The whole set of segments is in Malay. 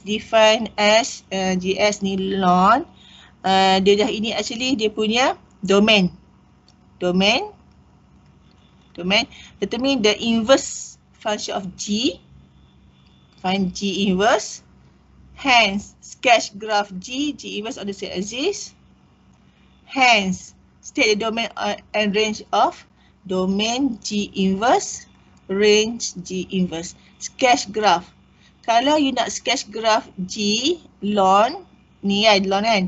define as GS ni ln. Dia dah ini actually dia punya domain. Determine the inverse function of G. Find G inverse. Hence, sketch graph G inverse on the set axis. Hence, state the domain and range of domain G inverse, range G inverse. Sketch graph. Kalau you nak sketch graph G ln ni kan, ln kan,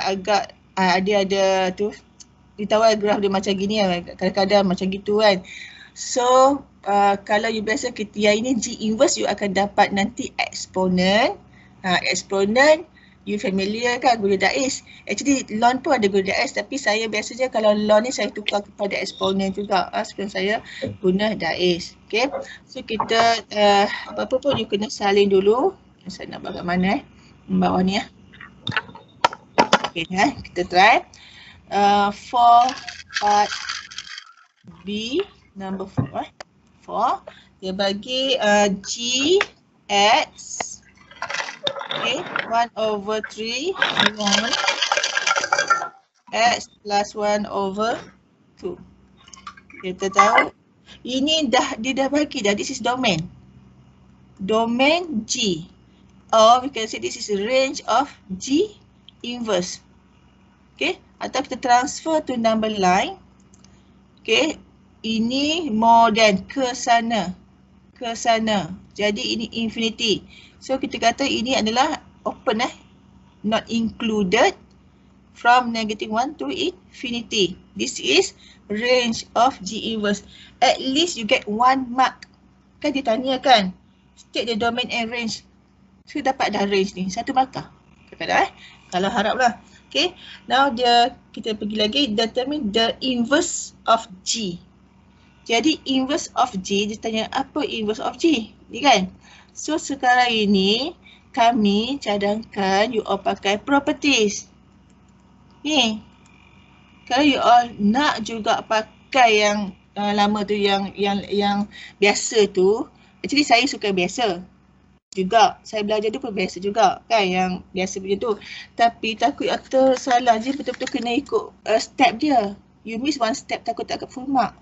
agak ada tu, ditahu graf dia macam gini kan, kadang-kadang macam gitu kan. So kalau you biasa yang ini G inverse, you akan dapat nanti exponent. Exponent you familiar kan, guna dais. Actually ln pun ada guna dais, tapi saya biasanya kalau ln ni saya tukar kepada exponent juga sebelum saya guna dais. Okay, so kita apa-apa pun you kena salin dulu. Saya nak buat kat mana bawah ni Okay, kita try. For part B number 4, dia bagi G X, okay, 1/3 ln X plus 1/2. Kita tahu ini dia dah bagi dah, this is domain G, or we can say this is range of G inverse. Okay, atau kita transfer to number line. Okay, ini more than ke sana. Jadi ini infinity. So kita kata ini adalah open not included from -1 to infinity. This is range of G inverse. At least you get 1 mark. Kan dia tanya kan, state the domain and range. So dapat dah range ni, 1 markah. Kadang-kadang kalau haraplah. Okay, now kita pergi lagi, determine the inverse of G. Jadi inverse of G, dia tanya apa inverse of G? Ni kan? So sekarang ini kami cadangkan you all pakai properties. Ni. Kalau you all nak juga pakai yang lama tu, yang biasa tu, actually saya suka biasa juga. Saya belajar tu pun biasa juga kan, yang biasa punya tu. Tapi takut atau salah je, betul-betul kena ikut step dia. You miss one step, takut tak full mark.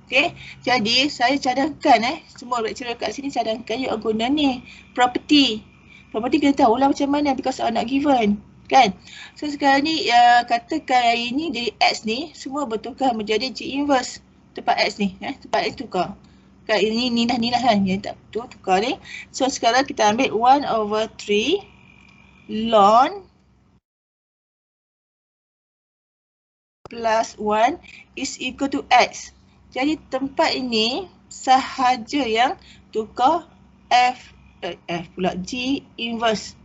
Okay, jadi saya cadangkan semua lecturer kat sini cadangkan you guna ni property kena tahulah macam mana because are not given kan. So sekarang ni katakan yang ini dari X ni semua bertukar menjadi G inverse tempat X ni, tempat X tukar kan, ini ni lah kan, yang tak betul tukar ni. So sekarang kita ambil 1/3 ln plus 1 is equal to X. Jadi tempat ini sahaja yang tukar F pula G inverse.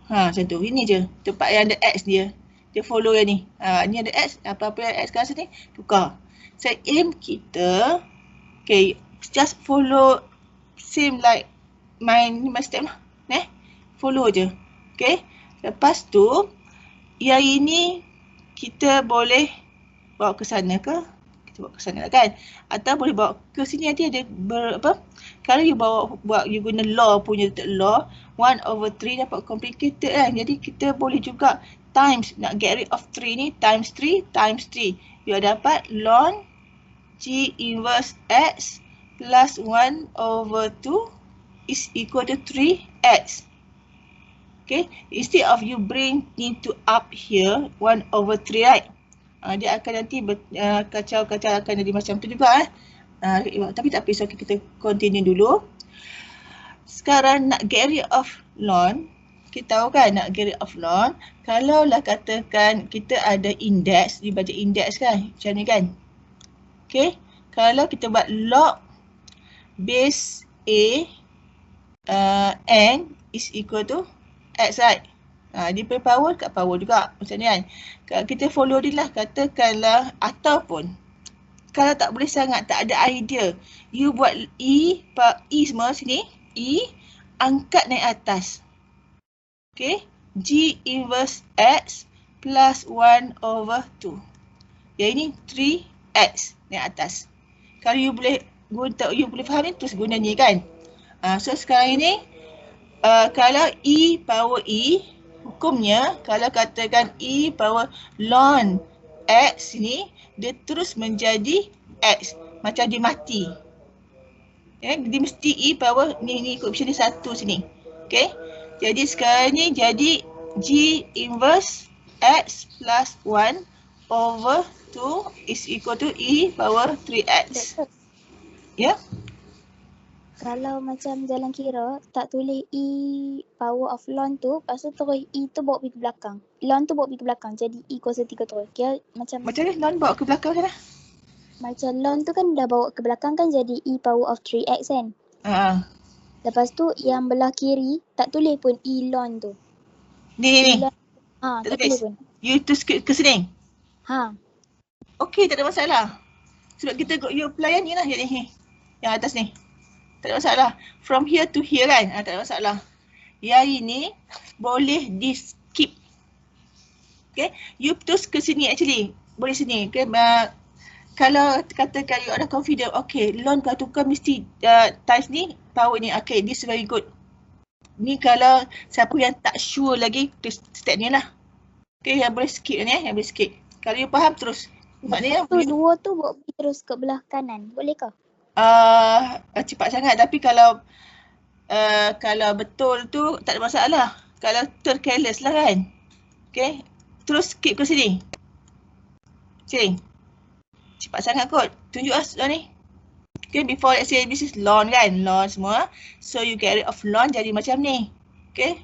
Macam tu. Ini je tempat yang ada X dia. Dia follow yang ni. Ni ada X, apa-apa yang X kat sini tukar. So aim kita, okay, just follow same like my step lah. Follow je. Okay. Lepas tu yang ini kita boleh bawa ke sana ke? Bawa ke sana kan, atau boleh bawa ke sini. Nanti ada kalau you you guna law punya law 1/3 dapat complicated kan. Jadi kita boleh juga times, nak get rid of 3 ni, times 3 you dapat ln G inverse X plus 1/2 is equal to 3X. Okay, instead of you bring into up here 1/3, right? Dia akan nanti kacau-kacau akan jadi macam tu juga tapi tak apa, so kita continue dulu. Sekarang nak get rid of ln, kita tahu kan nak get rid of ln, kalau lah katakan kita ada index, you baca index kan macam ni kan. Okay, kalau kita buat log base A n is equal to X, right? Dia punya power kat power juga macam ni kan. Kita follow dia lah, katakanlah, ataupun kalau tak boleh sangat, tak ada idea, you buat E semua sini, E angkat naik atas. Okay, G inverse X plus 1/2. Yang ini 3X naik atas. Kalau you boleh guna, you boleh faham ni, terus guna ni kan. So sekarang ini kalau E power E, hukumnya kalau katakan E power ln X ni, dia terus menjadi X. Macam dia mati. Dia mesti E power ni koefisien ni 1 sini. Okay. Jadi sekarang ni jadi G inverse X plus 1 over 2 is equal to E power 3X. Ya. Kalau macam jalan kira, tak tulis E power of ln tu, lepas tu terus E tu bawa pergi ke belakang. Ln tu bawa pergi ke belakang, jadi E kuasa 3 terus. Kira macam ni ln bawa ke belakang kan? Macam ln tu kan dah bawa ke belakang kan, jadi E power of 3X kan? Lepas tu yang belah kiri, tak tulis pun E ln tu. Ni. Tak tulis pun. You tu ke sini? Okey, tak ada masalah. Sebab kita you apply ni lah ni. Yang atas ni. Tak ada masalah. From here to here kan? Tak ada masalah. Yang ini boleh di skip. Okay. You terus ke sini actually. Boleh sini. Okay. Kalau katakan you ada confident. Okay. Ln kau tukar mesti times ni. Power ni. Okay. This very good. Ni kalau siapa yang tak sure lagi. Step ni lah. Okay. Yang boleh skip ni. Yang boleh skip. Kalau you faham terus. Maknanya. Dua tu bawa terus ke belah kanan. Boleh ke? Cepat sangat, tapi kalau betul tu tak ada masalah. Kalau tercareless lah kan. Okay. Terus skip ke sini. Sini. Cepat sangat kot. Tunjuk lah ni. Okay. Before let's say this is ln kan. Ln semua. So you get rid of ln jadi macam ni. Okay.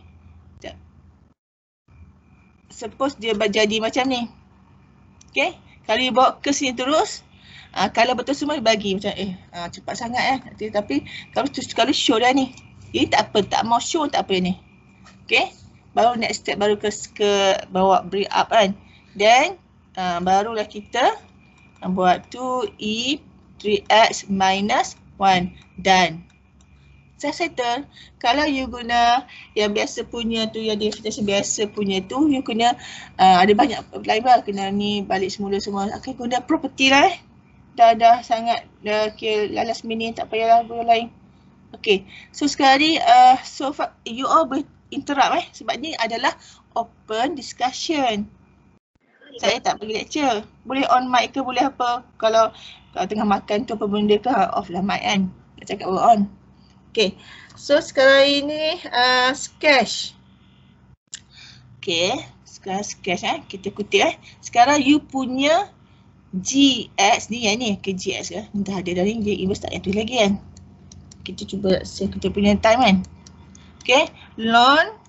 Suppose dia jadi macam ni. Okay. Kalau you bawa ke sini terus. Kalau betul semua bagi macam cepat sangat tapi kalau show dah ni. Ini tak apa, tak mau show tak apa ni. Okay. Baru next step baru ke bawa bring up kan. Then barulah kita buat 2E 3X minus 1 dan saya settle. Kalau you guna yang biasa punya tu, yang definition biasa punya tu, you kena ada banyak lain lah, kena ni balik semula semua. Okay, guna property lah dah sangat kira last minute, tak payahlah guna lain. Okay, so sekarang ni so far you all boleh interrupt sebab ni adalah open discussion. Saya tak pergi lecture. Boleh on mic ke boleh apa. Kalau tengah makan tu apa benda ke, off lah mic kan. Nak cakap baru on. Okay, so sekarang ini sketch. Okay, sekarang sketch kita kutip Sekarang you punya GX ni yang ni ke GX ke? Dah ada dah ni, dia inverse tak payah tulis lagi kan. Kita cuba save kita punya time kan. Okay, ln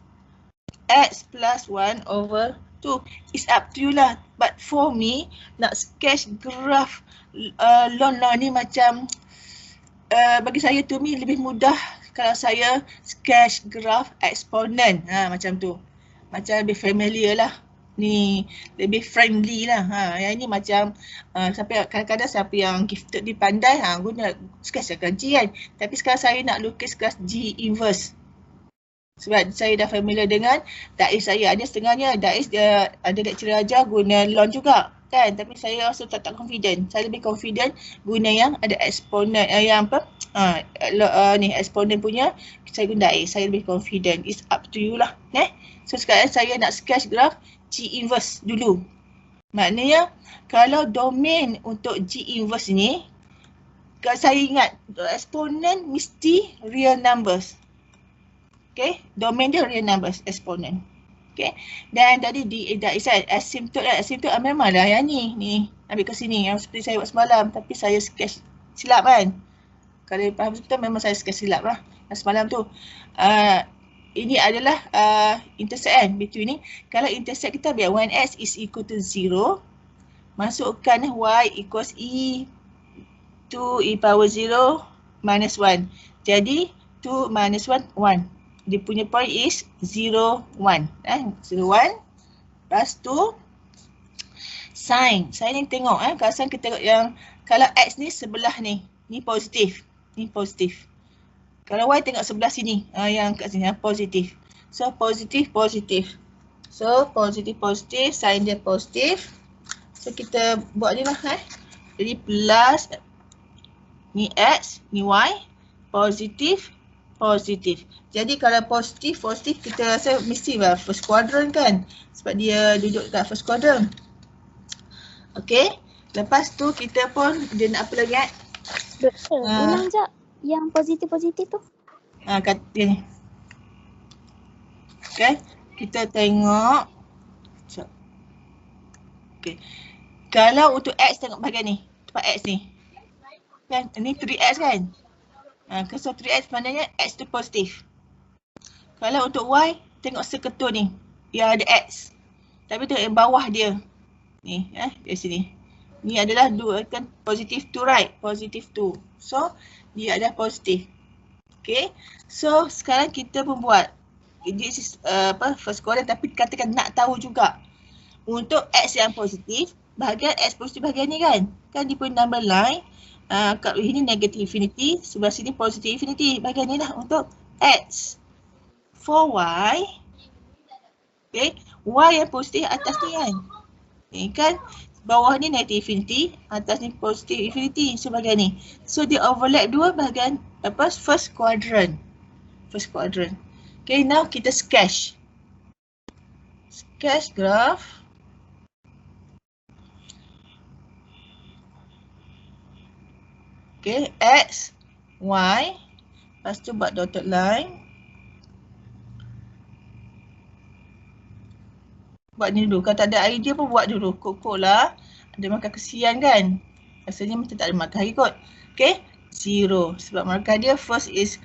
X plus 1 over 2 is up to you lah. But for me, nak sketch graph ln ni macam bagi saya to me lebih mudah kalau saya sketch graph exponent. Macam tu. Macam lebih familiar lah. Ni lebih friendly lah. Yang ni macam kadang-kadang siapa yang gifted ni pandai guna sketch G kan. Tapi sekarang saya nak lukis kelas G inverse. Sebab saya dah familiar dengan Dais saya. Ada setengahnya Dais dia ada lecturer ajar guna ln juga kan. Tapi saya rasa tak confident. Saya lebih confident guna yang ada exponent yang apa ni exponent punya. Saya guna Dais. Saya lebih confident. It's up to you lah. So sekarang saya nak sketch graph G inverse dulu. Maknanya kalau domain untuk G inverse ni, kalau saya ingat exponent mesti real numbers. Okay, domain dia real numbers exponent. Okay, dan tadi dah isai asymptote memanglah yang ni ambil ke sini yang seperti saya buat semalam, tapi saya sketch silap kan. Kalau faham betul memang saya sketch silap lah semalam tu. Ini adalah intersect kan, between ni. Kalau intersect kita biar 1x is equal to 0. Masukkan y equals e 2e power 0 minus 1. Jadi 2 minus 1, 1. Dia punya point is 0, 1. 0, 1. Lepas tu sign. Sign ni tengok kalau sign kita tengok yang kalau x ni sebelah ni. Ni positif. Ni positif. Kalau y tengok sebelah sini, yang kat sini positif. So positif, positif. So positif, positif, sign dia positif. So kita buat ni lah Jadi plus ni x, ni y, positif, Positif. Jadi kalau positif kita rasa mesti lah first quadrant kan. Sebab dia duduk kat first quadrant. Okay. Lepas tu kita pun dia nak apa lagi Doktor, ulang jap yang positif-positif tu. Kata ni. Okay. Kita tengok. Okay. Kalau untuk X tengok bahagian ni. Tempat X ni. Kan? Ini 3X kan? So 3X maknanya X tu positif. Kalau untuk Y, tengok seketul ni. Yang ada X. Tapi tengok yang bawah dia. Ni, dari sini. Ni adalah dua kan positif 2 right? Positif 2. So, dia adalah positif. Okay. So, sekarang kita pun buat. This is first quadrant tapi katakan nak tahu juga. Untuk X yang positif, bahagian X positif bahagian ni kan? Kan dia punya number line. Kat ini negative infinity, sebelah sini positive infinity. Bahagian ni lah untuk X. For Y, okay, Y yang positif atas ni kan? Ni kan, bawah ni negative infinity, atas ni positive infinity. So bahagian ni. So dia overlap dua bahagian first quadrant. First quadrant. Okay, now kita sketch. Sketch graph. Okay, X, Y, lepas tu buat dotted line. Buat ni dulu, kalau tak ada idea pun buat dulu, kok-kok lah. Ada makan kesian kan? Rasanya macam tak ada makan lagi kot. Okay, 0. Sebab markah dia first is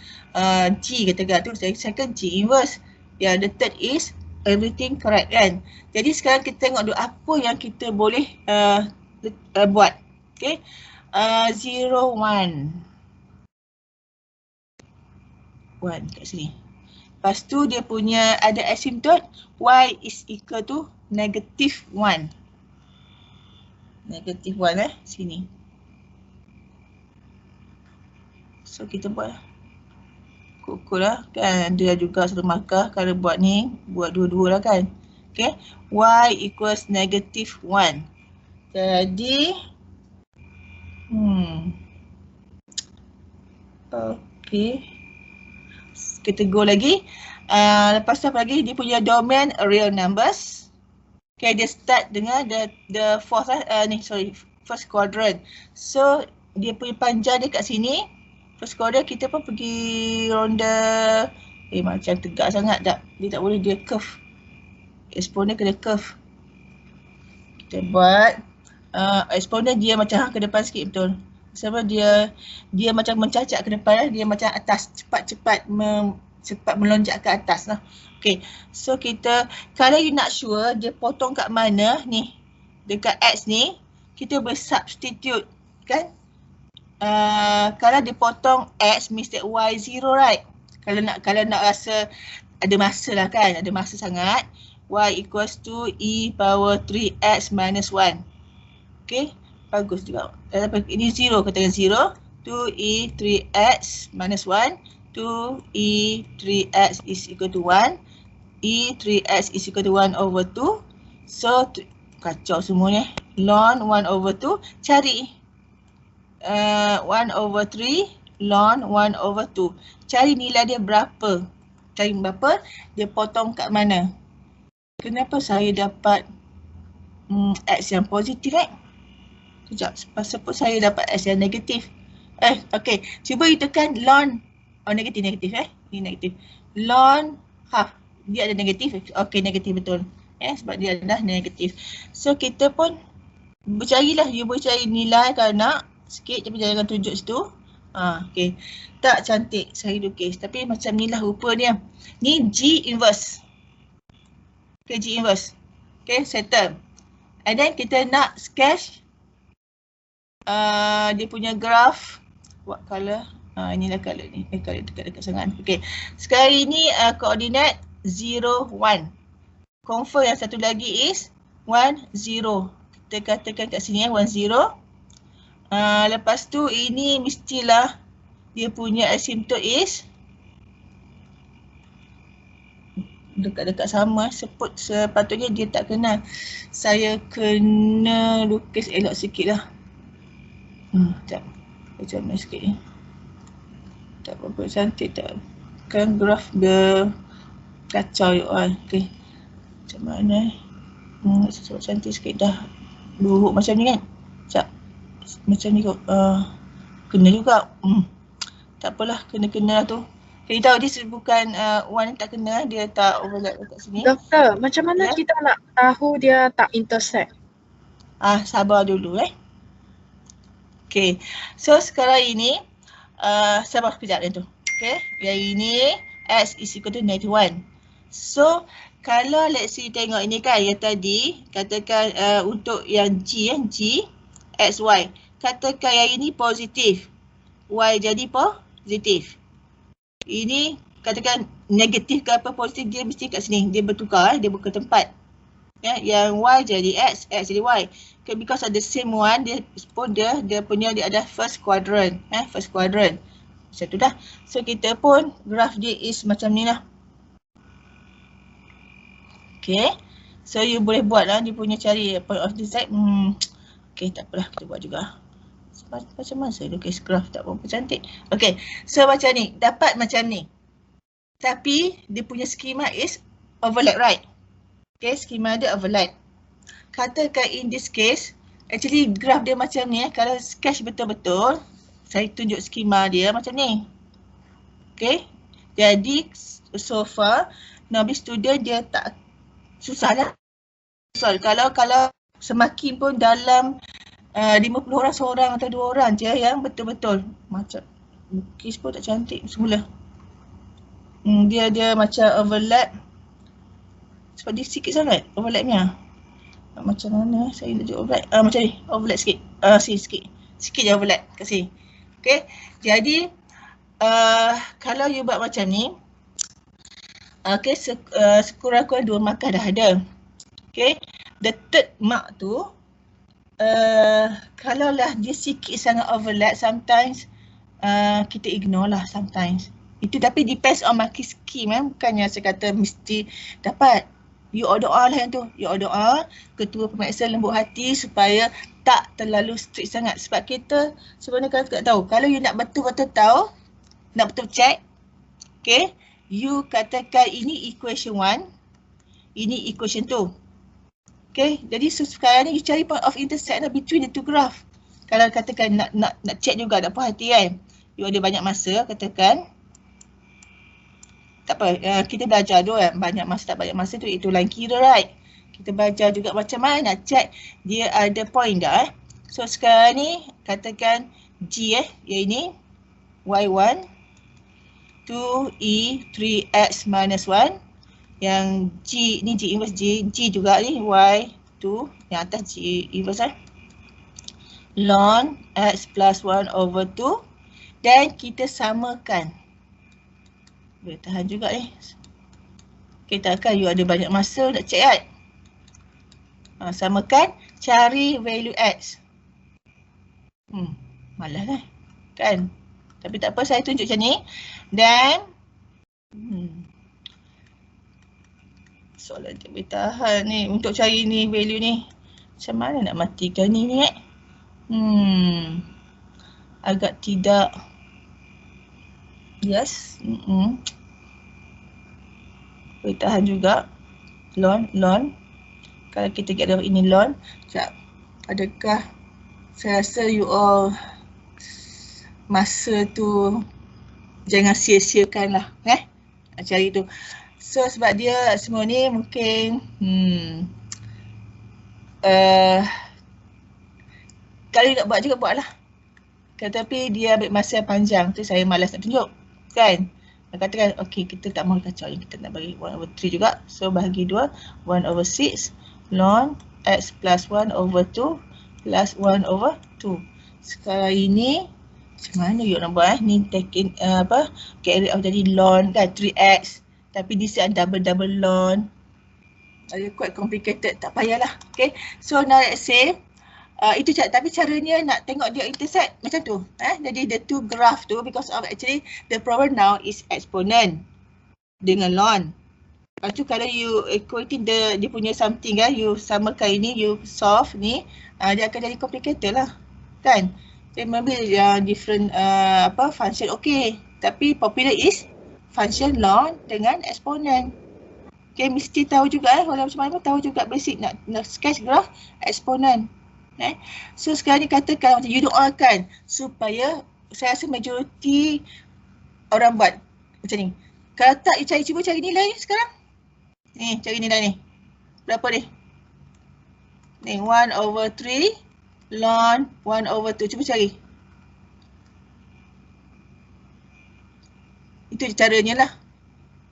G katakan tu, second G inverse. Yang the third is everything correct kan? Jadi sekarang kita tengok dulu apa yang kita boleh buat. Okay. 0, 1. 1 kat sini. Lepas tu dia punya ada asymptote y is equal to negative 1. Negative 1 sini. So kita buat kukul lah kan. Dia juga satu markah kalau buat ni, buat dua-dua lah kan. Okay. Y equals negative 1. Jadi okay. Kita go lagi. Lepas tu apa lagi? Dia punya domain real numbers. Okay, dia start dengan the fourth first quadrant. So dia punya panjang dia kat sini. First quadrant kita pun pergi ronda macam tegak sangat tak. Dia tak boleh dia curve. Exponent kena curve. Kita buat exponent dia macam ke depan sikit betul. Sebab dia macam mencacat ke depan, dia macam atas, cepat melonjak ke atas lah. Okay, so kita, kalau you nak sure dia potong kat mana ni, dekat X ni, kita boleh substitute kan. Kalau dia potong X, mesti Y 0 right. Kalau nak rasa ada masa lah kan, ada masa sangat, Y equals to E power 3X minus 1. Okay. Bagus juga. Ini 0, katakan 0. 2e 3x minus 1. 2e 3x is equal to 1. E 3x is equal to 1 over 2. So, kacau semuanya. Ln 1 over 2. Cari 1 over 3. Ln 1 over 2. Cari nilai dia berapa. Cari berapa. Dia potong kat mana. Kenapa saya dapat x yang positif Sekejap, sebab saya dapat S yang negatif. Okay. Cuba you tekan ln. Oh, negatif. Ni negatif. Ln half. Dia ada negatif. Okay, negatif betul. Sebab dia adalah negatif. So, kita pun bercarilah. You boleh cari nilai kalau nak. Sikit, tapi jangan tunjuk situ. Okay. Tak cantik saya lukis. Tapi macam ni lah rupa dia. Ni G inverse. Okay, G inverse. Okay, settle. And then kita nak sketch dia punya graph. What color? Inilah color ni. Color dekat-dekat sangat. Okay. Sekarang ini koordinat 0, 1. Confirm yang satu lagi is 1, 0. Kita katakan kat sini 1, 0. Lepas tu ini mestilah dia punya asymptote is dekat-dekat sama. Sepatutnya dia tak kenal. Saya kena lukis elok sikit lah. Sekejap. Macam mana sikit ni. Tak berapa cantik tak. Kan graf dia kacau you all. Okay. Macam mana sesuatu cantik sikit dah. Buruk macam ni kan. Sekejap. Macam ni kot. Kena juga. Tak apalah, kena-kena lah tu. Kita tahu dia bukan one tak kena, dia tak overlap dekat sini. Doktor, macam mana kita nak tahu dia tak intersect? Sabar dulu Okay. So sekarang ini sabar sekejap yang tu. Okay. Yang ini x is equal to -1. So kalau let's say tengok ini kan yang tadi katakan untuk yang G x, y. Katakan yang ini positif. Y jadi positif. Ini katakan negatif ke apa positif, dia mesti kat sini. Dia bertukar, dia bertukar tempat. Ya, yang Y jadi X, X jadi Y. Okay, because of the same one, dia punya dia ada first quadrant. First quadrant. Macam tu dah. So kita pun graf dia is macam ni lah. Okay. So you boleh buat lah, dia punya cari point of the z. Okay, tak apalah, kita buat juga. Macam masa lukis graf tak berapa cantik. Okay, so macam ni, dapat macam ni. Tapi dia punya skema is overlap, right? Okay, skema dia overlap. Katakan in this case, actually graf dia macam ni, kalau sketch betul-betul, saya tunjuk skema dia macam ni. Okay, jadi so far, novice student dia tak susah lah. So, kalau semakin pun dalam 50 orang seorang atau 2 orang je yang betul-betul macam lukis pun tak cantik semula. Dia macam overlap. Sebab dia sikit sangat overlapnya. Macam mana saya nak overlap? Macam ni, overlap sikit. Sini sikit. Sikit je overlap kat sini. Okay. Jadi kalau you buat macam ni, okay, sekurang-kurang 2 markah dah ada. Okay. The third mark tu kalaulah dia sikit sangat overlap, sometimes kita ignore lah sometimes. Itu tapi depends on marking scheme, bukannya saya kata mesti dapat. You doa lah yang tu. You doa ketua pemeriksa lembut hati supaya tak terlalu strict sangat. Sebab kita sebenarnya kalau tak tahu, kalau you nak betul-betul tahu, nak betul check, okay, you katakan ini equation 1, ini equation 2. Okay, jadi sekarang ni you cari point of intersect between the two graph. Kalau katakan nak check juga, nak puas hati kan. You ada banyak masa, katakan. Tak apa, kita belajar tu kan. Banyak masa tak banyak masa tu, itu line kira, right? Kita belajar juga macam mana nak check dia ada point dah. So sekarang ni, katakan G yang ini, Y1, 2E, 3X minus 1. Yang G ni G inverse G juga ni Y2, yang atas G inverse ln X plus 1 over 2 dan kita samakan. Boleh tahan juga ni. Kita akan you ada banyak masa nak check kan. Samakan, cari value X. Malas kan. Tapi tak apa, saya tunjuk macam ni. Dan soalan tak boleh tahan ni untuk cari ni value ni. Macam mana nak matikan ni agak tidak. Yes. Boleh tahan juga. Ln. Kalau kita get ini ln. Sekejap. Adakah saya rasa you all masa tu jangan sia-siakan lah. Cari tu. So sebab dia semua ni mungkin kalau nak buat juga buatlah. Tetapi dia ambil masa yang panjang tu saya malas nak tunjuk. Kan? Katakan okey kita tak mahu kacau, kita nak bagi 1 over 3 juga. So bahagi 2, 1 over 6 ln X plus 1 over 2 plus 1 over 2. Sekarang ini macam mana you nak buat ni taking carry out jadi ln kan 3X. Tapi di sini double ln. Quite complicated, tak payahlah. Okay. So now let's say itu tapi caranya nak tengok dia intersect macam tu. Jadi the two graph tu, because of actually the problem now is exponent dengan ln. Lepas tu kalau you equating dia punya something you samakan ini, you solve ni, dia akan jadi complicated lah. Kan? Dia maybe different function okay. Tapi popular is function ln dengan eksponen. Okay, mesti tahu juga walau macam mana tahu juga basic nak sketch graph eksponen. So sekarang ni katakan macam you doakan supaya, saya rasa majoriti orang buat macam ni. Kalau tak, you cuba cari nilai sekarang. Ni, cari nilai ni. Berapa ni? Ni 1/3 ln 1/2. Cuba cari. Itu caranya lah.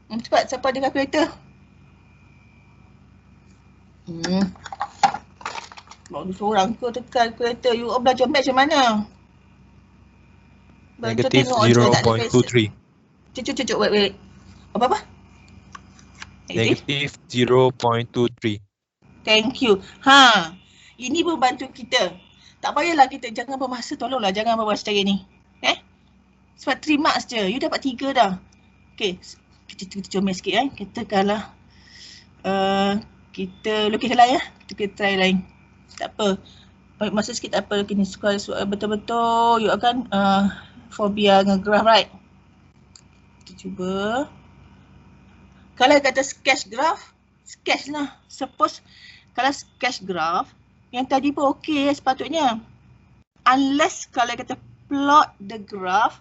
Cepat, siapa ada kalkulator? Baru seorang ke tekan kalkulator. You belajar math macam mana? Negative 0.23. Cucuk, wait. Apa? Negative 0.23. Thank you. Ini membantu kita. Tak payahlah kita, jangan bermasa, tolonglah jangan berbuat cara ni. Sebab 3 marks je, you dapat 3 dah. Okay, kita comel sikit katakanlah kita lukis lain kita try lain. Tak apa. Baik masa sikit tak apa. Kini soal betul-betul you akan fobia nge-graph, right? Kita cuba. Kalau kata sketch graph, sketch lah. Suppose kalau sketch graph, yang tadi pun okey sepatutnya. Unless kalau kata plot the graph,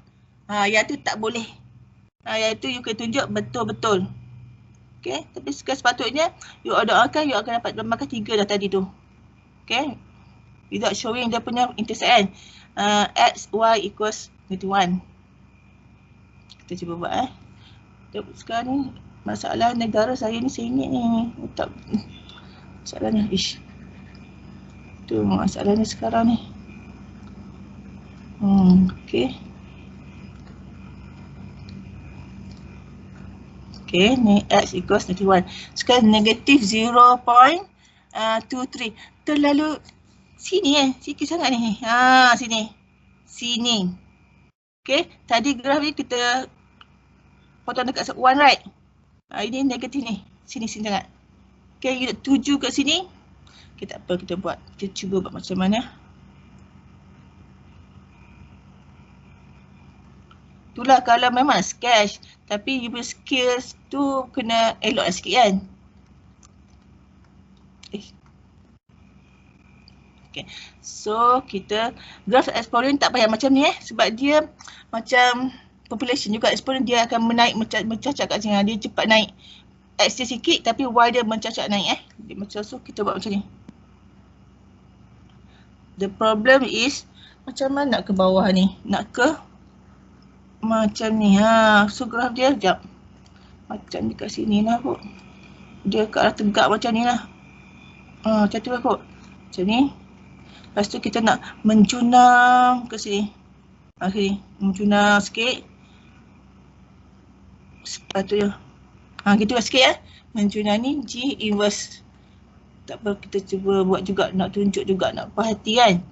yang tu tak boleh. Yang tu you kena tunjuk betul-betul. Okay, tapi sepatutnya you doakan you akan dapat makan 3 dah tadi tu. Okay, without showing dia punya intercept x, y equals 21. Kita cuba buat sekarang ni masalah negara saya ni sengit ni. Tak masalahnya tu masalahnya sekarang ni. Okay. Okay, ni x equals 21. Sekarang negatif 0.23. Terlalu sini sikit sangat ni. Sini. Okay, tadi graf ni kita potong dekat 1, right? Ini negatif ni. Sini sangat. Okay, you nak tuju kat sini. Okay, tak apa kita buat. Kita cuba buat macam mana. Itulah kalau memang sketch, tapi you punya skills tu kena elok sikit kan. Okay. So kita graph exponent tak payah macam ni sebab dia macam population juga. Exponent dia akan menaik mencacak kat sini. Dia cepat naik. X dia sikit tapi Y dia mencacak naik Dia macam so kita buat macam ni. The problem is macam mana nak ke bawah ni? Nak ke macam ni. So graf dia sekejap. Macam dekat sini lah kot. Dia ke arah tegak macam ni lah. Macam tu lah kot. Macam ni. Lepas tu kita nak menjunang ke sini. Sini. Menjunang sikit. Sepatutnya. Gitu lah sikit Menjunang ni G inverse. Tak apa kita cuba buat juga. Nak tunjuk juga. Nak perhati kan.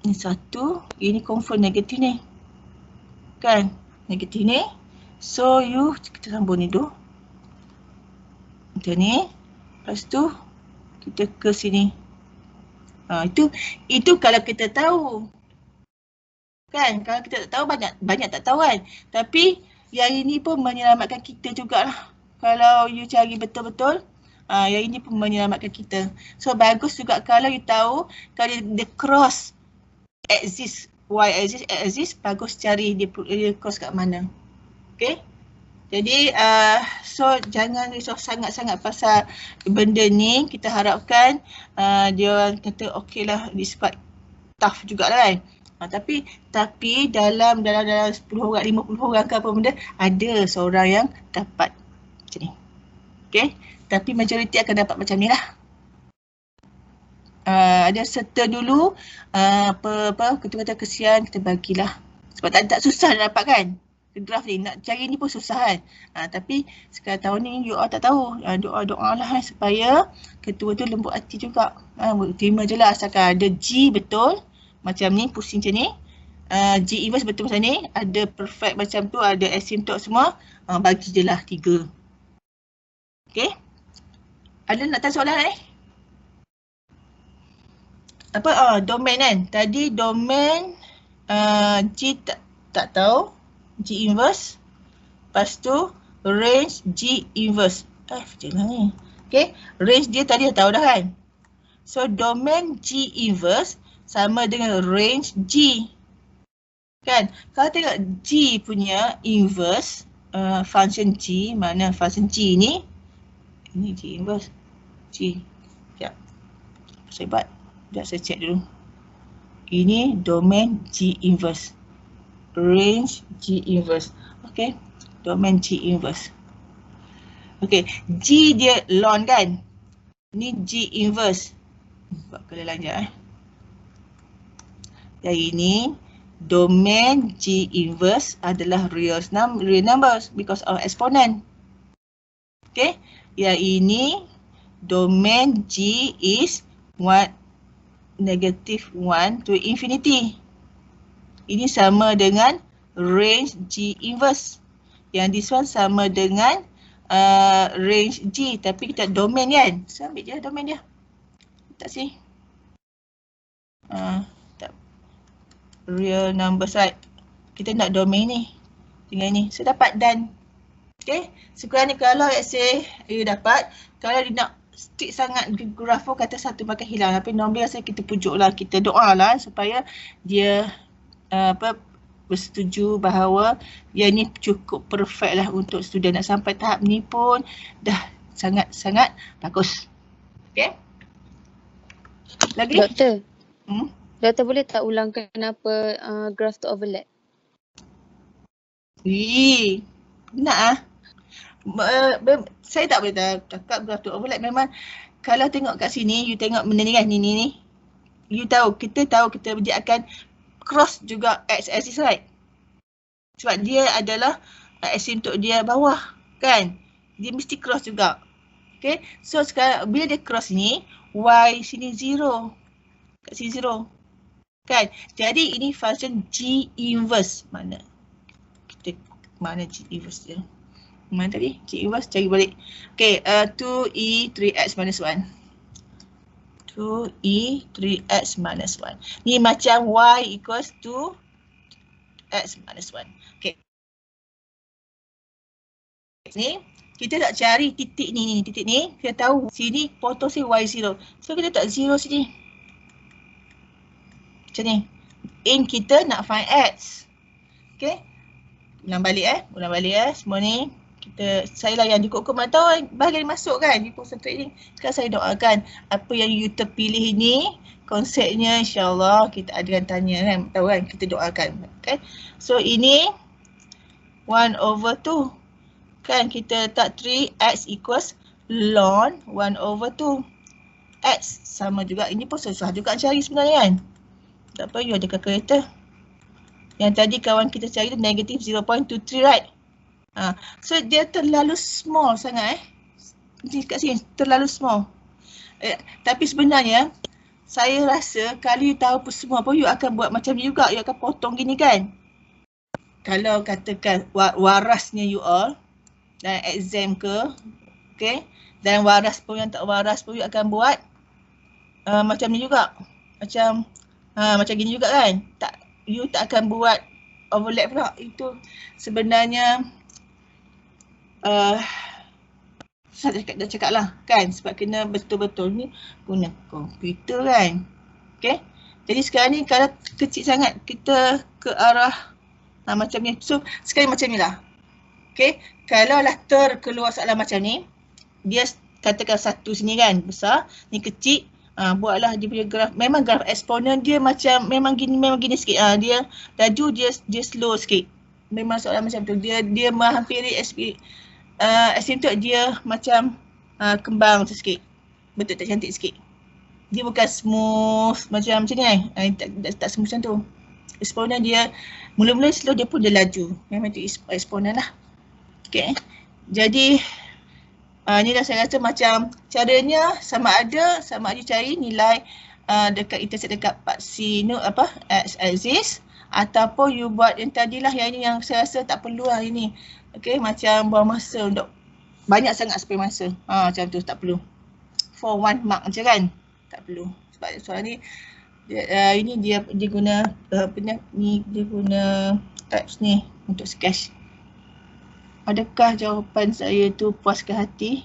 Ini satu. Ini confirm negatif ni. Kan? Negatif ni. So kita sambung ni dulu. Macam ni. Lepas tu kita ke sini. Itu kalau kita tahu. Kan? Kalau kita tak tahu banyak tak tahu kan. Tapi yang ini pun menyelamatkan kita jugalah. Kalau you cari betul-betul, yang ini pun menyelamatkan kita. So bagus juga kalau you tahu kalau dia cross axis, y axis, bagus cari dia cross kat mana. Okay? Jadi so jangan risau sangat-sangat pasal benda ni. Kita harapkan dia orang kata okey lah, sebab tough jugalah kan. Tapi dalam 10 orang, 50 orang ke apa benda, ada seorang yang dapat macam ni. Okay? Tapi majoriti akan dapat macam ni lah. Ada serta dulu kita kata kesian, kita bagilah. Sebab tak susah nak dapat kan. Graf ni nak cari ni pun susah kan. Tapi sekarang tahun ni you all tak tahu. Doa-doa lah supaya ketua tu lembut hati juga. Terima je lah asalkan ada G betul. Macam ni, pusing macam ni. G inverse betul macam ni. Ada perfect macam tu, ada asymptote semua. Bagi je lah 3. Okay. Ada nak tanya soalan domain kan. Tadi domain G tak tahu. G inverse. Lepas tu range G inverse. Je lah ni. Okay, range dia tadi dah tahu dah kan. So domain G inverse sama dengan range G. Kan? Kalau tengok G punya inverse, function G, mana function G ni? Ini G inverse. G. Sekejap. Saya buat. Sekejap saya check dulu. Ini domain G inverse. Range G inverse. Okay. Domain G inverse. Okay. G dia lon kan? Ni G inverse. Buat kali lanjut Yang ini domain G inverse adalah real numbers because of exponent. Okay. Yang ini domain G is -1 to infinity. Ini sama dengan range G inverse. Yang this one sama dengan range G, tapi kita domain kan. So ambil je domain dia. Tak sih. Real numbers, right? Kita nak domain ni dengan ni. So dapat done. Okay. Sekurang ni kalau let's say you dapat, kalau dia nak strict sangat grafo kata satu pakai hilang, tapi normally rasa kita pujuk lah, kita doa lah supaya dia bersetuju bahawa dia ni cukup perfect lah untuk student. Nak sampai tahap ni pun dah sangat-sangat bagus. Okay. Lagi? Doktor. Doktor boleh tak ulang kenapa graph tu overlap? Nak ah. Saya tak boleh cakap graph tu overlap. Memang kalau tengok kat sini, you tengok benda ni kan, ni. You tahu, kita dia akan cross juga x-axis, right? Sebab dia adalah asymptote dia bawah, kan? Dia mesti cross juga. Okay, so sekarang bila dia cross ni, y sini 0. Kat sini 0. Kan? Jadi ini function G inverse. Mana G inverse dia? Mana tadi? G inverse, cari balik. Okay, 2e 3x minus 1. 2e 3x minus 1. Ni macam y equals to x minus 1. Okay. Ni, kita nak cari titik ni. Titik ni, kita tahu sini potong si y0. So kita tak 0 sini. Macam ni. In kita nak find x. Okay. Ulang balik semua ni. Saya layan di kod-kod mana tahu bahagian masuk kan. You concentrate ni. Sekarang saya doakan apa yang you terpilih ni, konsepnya insyaAllah kita adakan tanya kan. Tahu kan, kita doakan. Okay. So ini 1/2. Kan kita letak 3x equals ln 1/2. X sama juga. Ini pun susah juga cari sebenarnya kan. Tak apa, you ada kalkulator. Yang tadi kawan kita cari tu negative 0.23, right? So dia terlalu small sangat kat sini, terlalu small. Tapi sebenarnya saya rasa kalau you tahu apa semua pun you akan buat macam ni juga. You akan potong gini kan. Kalau katakan warasnya you all dan exam ke, okay, dan waras pun yang tak waras pun you akan buat macam ni juga. Macam gini juga kan. You tak akan buat overlap pula. Itu sebenarnya saya dah cakap lah kan, sebab kena betul-betul ni guna komputer kan. Okay. Jadi sekarang ni kalau kecil sangat kita ke arah macam ni. So sekarang macam ni lah. Okay. Kalau lah terkeluar soalan macam ni, dia katakan satu sini kan besar, ni kecil. Buatlah dia punya graf. Memang graf eksponen dia macam memang gini sikit. Dia laju, dia slow sikit. Memang soalan macam tu. Dia menghampiri asymptote dia macam kembang tu sikit. Betul tak cantik sikit. Dia bukan smooth macam ni kan. Tak smooth macam tu. Eksponen dia mula-mula slow, dia pun dia laju. Memang tu eksponen lah. Okay. Jadi inilah saya rasa macam caranya sama ada cari nilai dekat intercept dekat part C x-axis, ataupun you buat yang tadilah, yang ini yang saya rasa tak perlu lah ini. Okay, macam buang masa untuk banyak sangat spend masa. Macam tu tak perlu. For 1 mark macam kan. Tak perlu. Sebab soalan ni ini dia guna dia guna types ni untuk sketch. Adakah jawapan saya tu puaskan hati?